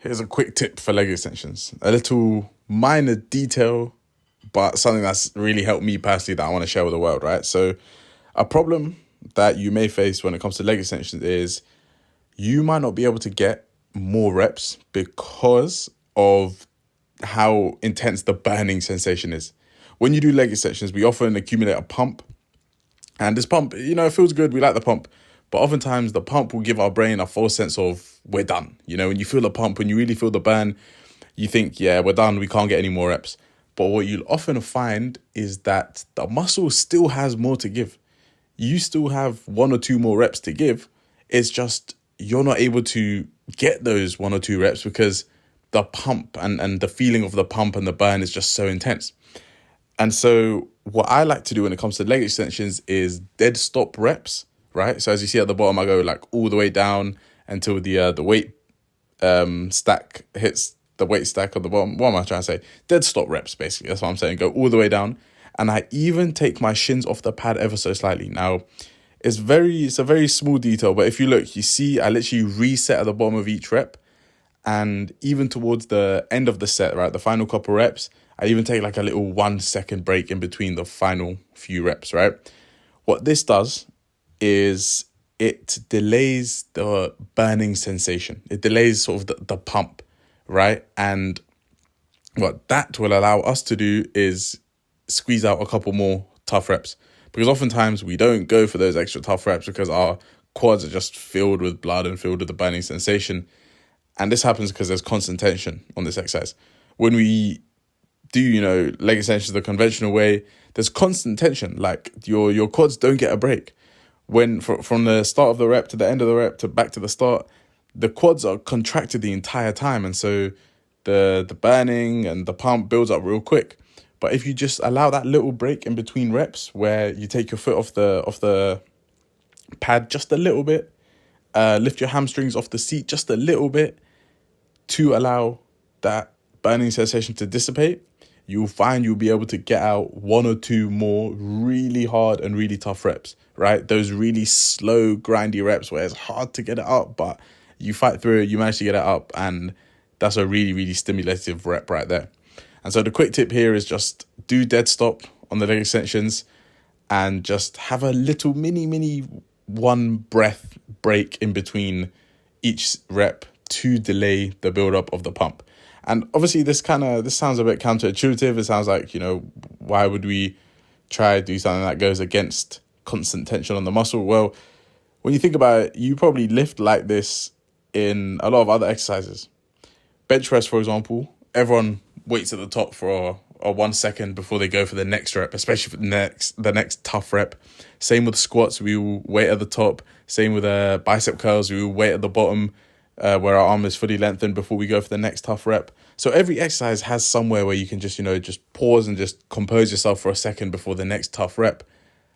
Here's a quick tip for leg extensions. A little minor detail, but something that's really helped me personally that I want to share with the world, right? So a problem that you may face when it comes to leg extensions is you might not be able to get more reps because of how intense the burning sensation is. When you do leg extensions, we often accumulate a pump. And this pump, it feels good. We like the pump. But oftentimes the pump will give our brain a false sense of we're done. When you feel the pump, when you really feel the burn, you think, yeah, we're done. We can't get any more reps. But what you'll often find is that the muscle still has more to give. You still have one or two more reps to give. It's just you're not able to get those one or two reps because the pump and the feeling of the pump and the burn is just so intense. And so what I like to do when it comes to leg extensions is dead stop reps, right? So as you see at the bottom, I go like all the way down until the weight stack hits the weight stack at the bottom. What am I trying to say? Dead stop reps, basically. That's what I'm saying. Go all the way down. And I even take my shins off the pad ever so slightly. Now, it's a very small detail, but if you look, you see I literally reset at the bottom of each rep. And even towards the end of the set, right, the final couple reps, I even take like a little 1 second break in between the final few reps, right? What this does is it delays the burning sensation. It delays sort of the pump, right? And what that will allow us to do is squeeze out a couple more tough reps. Because oftentimes we don't go for those extra tough reps because our quads are just filled with blood and filled with the burning sensation. And this happens because there's constant tension on this exercise. When we do, leg extensions the conventional way, there's constant tension. Like your quads don't get a break. When from the start of the rep to the end of the rep to back to the start, the quads are contracted the entire time. And so the burning and the pump builds up real quick. But if you just allow that little break in between reps where you take your foot off the pad just a little bit, lift your hamstrings off the seat just a little bit to allow that burning sensation to dissipate, you'll find you'll be able to get out one or two more really hard and really tough reps, right? Those really slow, grindy reps where it's hard to get it up, but you fight through it, you manage to get it up, and that's a really, really stimulative rep right there. And so the quick tip here is just do dead stop on the leg extensions and just have a little mini one breath break in between each rep to delay the buildup of the pump. And obviously this sounds a bit counterintuitive. It sounds like, why would we try to do something that goes against constant tension on the muscle? Well, when you think about it, you probably lift like this in a lot of other exercises. Bench press, for example, everyone waits at the top for a 1 second before they go for the next rep, especially for the next tough rep. Same with squats, we will wait at the top. Same with bicep curls, we will wait at the bottom where our arm is fully lengthened before we go for the next tough rep. So every exercise has somewhere where you can just pause and just compose yourself for a second before the next tough rep,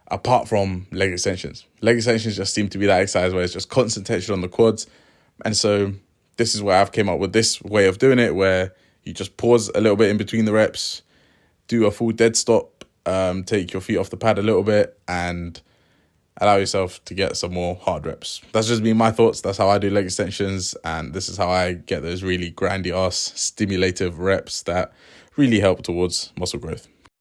apart from leg extensions. Leg extensions just seem to be that exercise where it's just constant tension on the quads. And so this is where I've came up with this way of doing it, where you just pause a little bit in between the reps, do a full dead stop, take your feet off the pad a little bit, and allow yourself to get some more hard reps. That's just been my thoughts. That's how I do leg extensions, and this is how I get those really grandiose, stimulative reps that really help towards muscle growth.